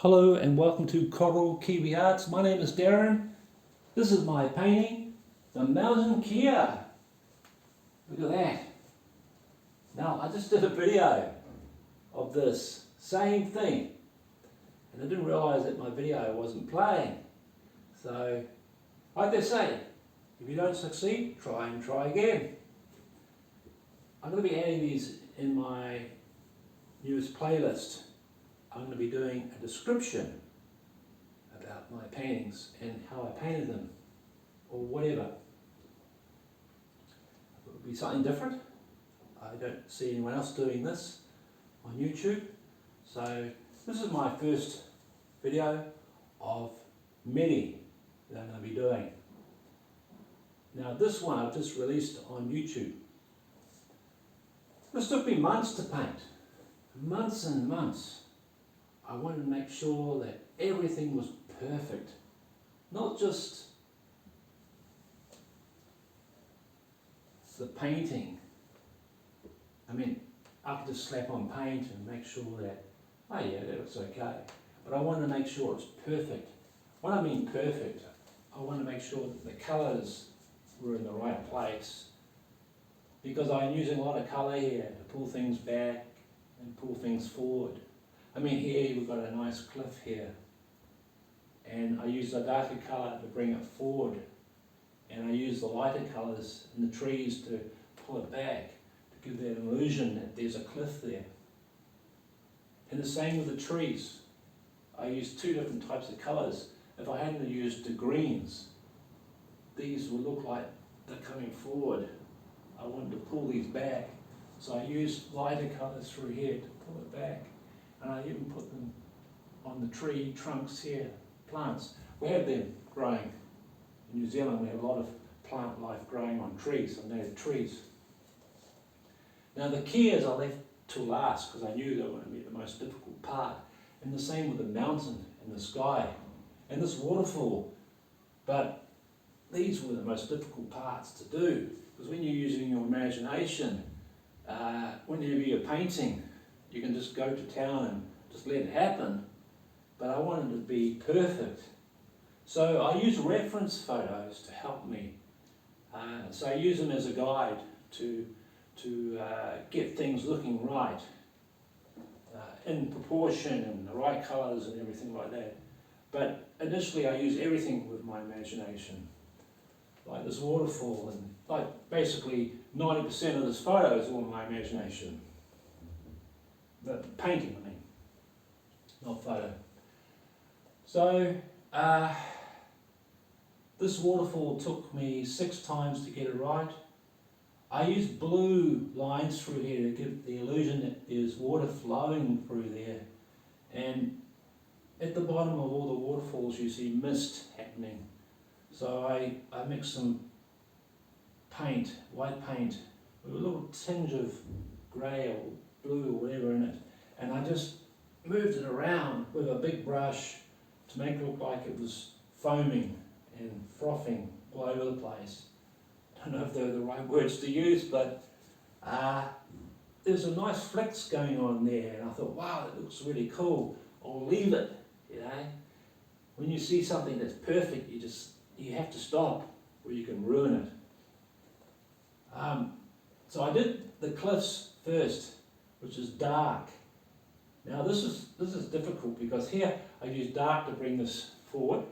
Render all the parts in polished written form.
Hello and welcome to Coral Kiwi Arts. My name is Darren. This is my painting, the mountain kea. Look at that. Now I just did a video of this same thing and I didn't realise that my video wasn't playing. So like they say, if you don't succeed, try and try again. I'm going to be adding these in my newest playlist. I'm going to be doing a description about my paintings and how I painted them, or whatever. It will be something different. I don't see anyone else doing this on YouTube, so this is my first video of many that I'm going to be doing. Now this one I've just released on YouTube. This took me months to paint, months and months. I wanted to make sure that everything was perfect, not just the painting. I mean, I could just slap on paint and make sure that, oh yeah, that looks okay. But I wanted to make sure it's perfect. When I mean perfect, I want to make sure that the colours were in the right place, because I'm using a lot of colour here to pull things back and pull things forward. I mean, here we've got a nice cliff here, and I use a darker colour to bring it forward, and I use the lighter colours in the trees to pull it back, to give that illusion that there's a cliff there. And the same with the trees. I use two different types of colours. If I hadn't used the greens, these would look like they're coming forward. I wanted to pull these back, so I used lighter colours through here to pull it back. And I even put them on the tree trunks here, plants. We have them growing. In New Zealand we have a lot of plant life growing on trees, on native trees. Now the keas I left to last because I knew they were going to be the most difficult part. And the same with the mountain and the sky and this waterfall. But these were the most difficult parts to do, because when you're using your imagination, whenever you're painting, you can just go to town and just let it happen, but I wanted it to be perfect. So I use reference photos to help me. So I use them as a guide to get things looking right, in proportion and the right colours and everything like that. But initially I use everything with my imagination, like this waterfall, and like basically 90% of this photo is all my imagination. The painting, I mean, not photo. So this waterfall took me 6 times to get it right. I used blue lines through here to give the illusion that there's water flowing through there, and at the bottom of all the waterfalls you see mist happening. So I mixed some paint, white paint, with a little tinge of grey or blue or whatever in it, and I just moved it around with a big brush to make it look like it was foaming and frothing all over the place. I don't know if they were the right words to use, but there's a nice flicks going on there, and I thought, wow, that looks really cool. I'll leave it, you know. When you see something that's perfect, you have to stop, or you can ruin it. So I did the cliffs first, which is dark. Now this is difficult, because here I use dark to bring this forward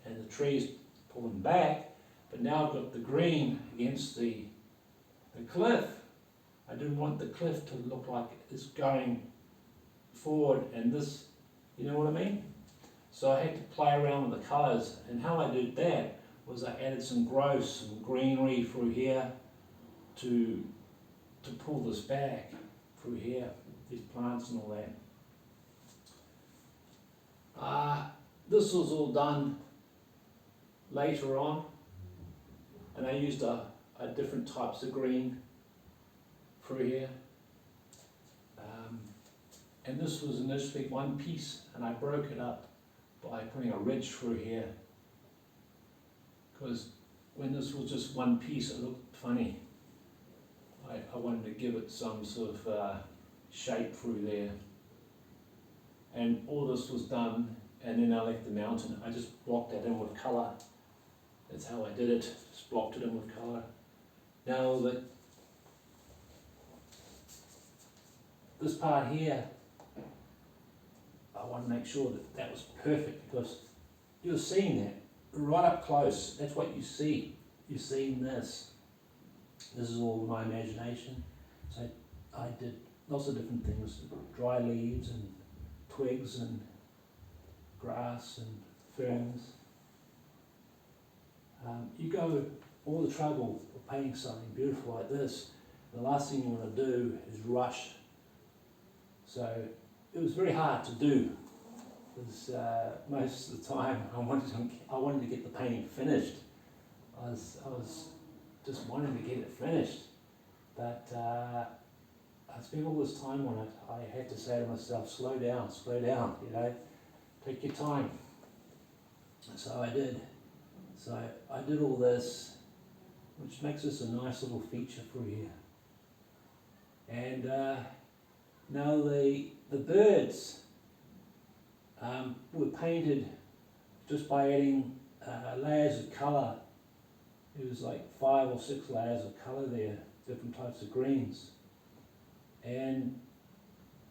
and the trees pull them back, but now I've got the green against the cliff. I didn't want the cliff to look like it's going forward and this, you know what I mean? So I had to play around with the colours, and how I did that was I added some growth, some greenery through here to pull this back through here, these plants and all that. This was all done later on, and I used a different types of green through here. And this was initially one piece, and I broke it up by putting a ridge through here, because when this was just one piece it looked funny. I wanted to give it some sort of shape through there. and all this was done, and then I left the mountain. I just blocked that in with colour. That's how I did it, just blocked it in with colour. Now this part here, I want to make sure that that was perfect, because you're seeing that right up close. That's what you see. You're seeing this. This is all my imagination. So I did lots of different things, dry leaves and twigs and grass and ferns. You go all the trouble of painting something beautiful like this, the last thing you want to do is rush. So it was very hard to do, because most of the time I wanted to get the painting finished. I was just wanting to get it finished, but I spent all this time on it. I had to say to myself, slow down, you know, take your time. So I did. So I did all this, which makes this a nice little feature for you. And now the birds were painted just by adding layers of colour. It was like 5 or 6 layers of colour there, different types of greens. And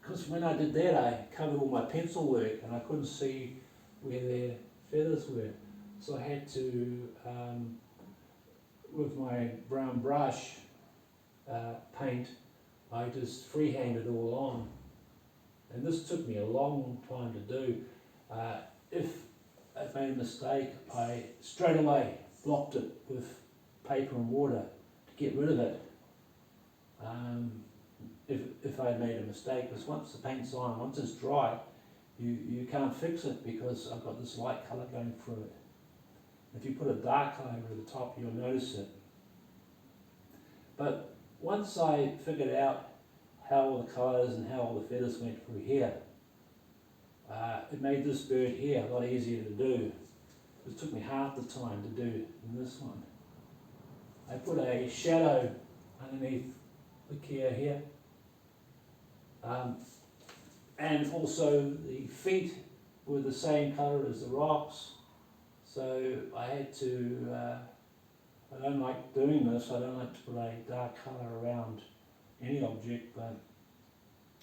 because when I did that, I covered all my pencil work and I couldn't see where their feathers were. So I had to, with my brown brush paint, I just freehanded it all on. And this took me a long time to do. If I made a mistake, I straight away blocked it with paper and water to get rid of it. If I made a mistake, because once the paint's on, once it's dry, you can't fix it, because I've got this light colour going through it. If you put a dark colour over the top, you'll notice it. But once I figured out how all the colours and how all the feathers went through here, it made this bird here a lot easier to do. It took me half the time to do in this one. I put a shadow underneath the kea here. And also the feet were the same colour as the rocks. So I had to, I don't like doing this, I don't like to put a dark colour around any object, but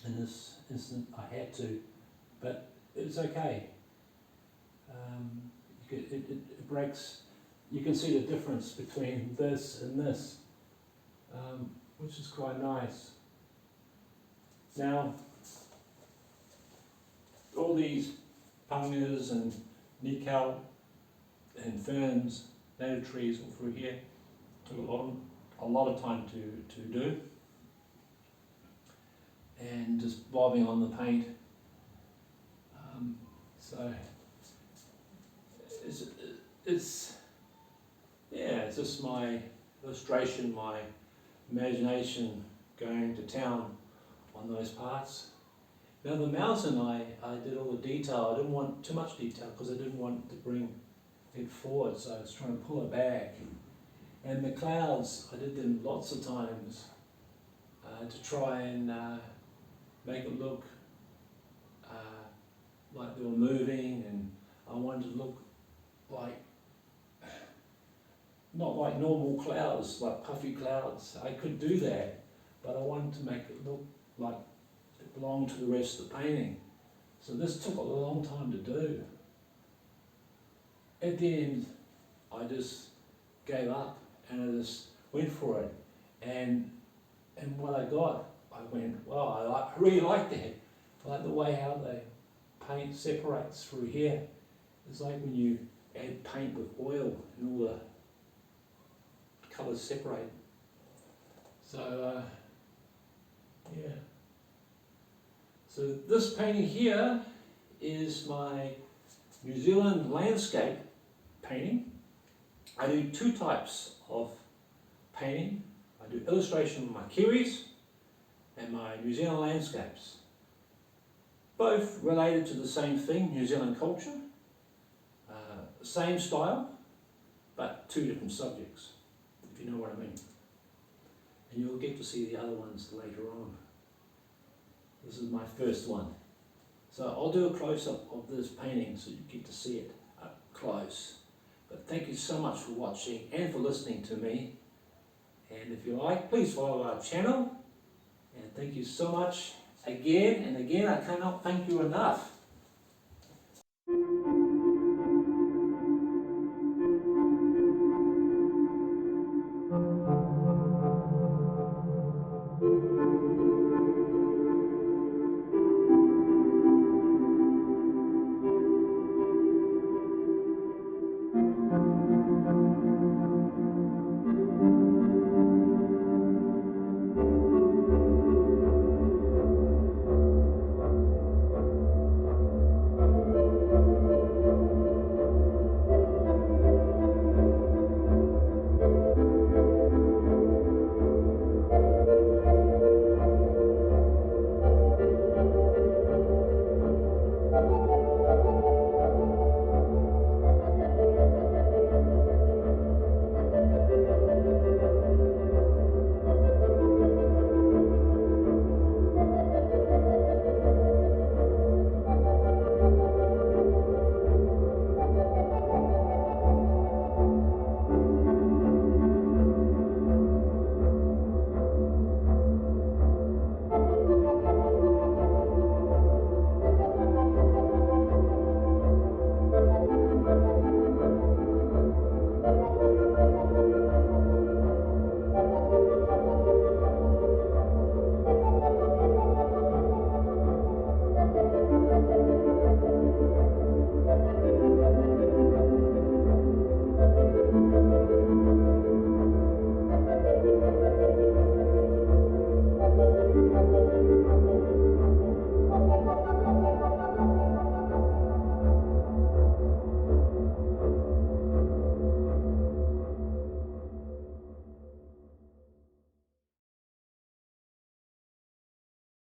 in this instant I had to. But it's okay. It breaks, you can see the difference between this and this, which is quite nice. Now, all these pangas and nikau and ferns, native trees all through here, took a lot of time to do. And just bobbing on the paint. So it's just my illustration, my imagination going to town on those parts. Now the mountain, I did all the detail. I didn't want too much detail because I didn't want to bring it forward, so I was trying to pull it back. And the clouds, I did them lots of times to try and make it look like they were moving, and I wanted to look like, not like normal clouds, like puffy clouds. I could do that, but I wanted to make it look like it belonged to the rest of the painting. So this took a long time to do. At the end, I just gave up and I just went for it. And what I got, I went, wow, I really like that. I like the way how the paint separates through here. It's like when you add paint with oil and all the colours separate. So, yeah. So this painting here is my New Zealand landscape painting. I do 2 types of painting. I do illustration with my kiwis and my New Zealand landscapes. Both related to the same thing, New Zealand culture. Same style, but 2 different subjects, if you know what I mean. And you'll get to see the other ones later on. This is my first one. So I'll do a close-up of this painting so you get to see it up close. But thank you so much for watching and for listening to me. And if you like, please follow our channel. And thank you so much again and again. I cannot thank you enough.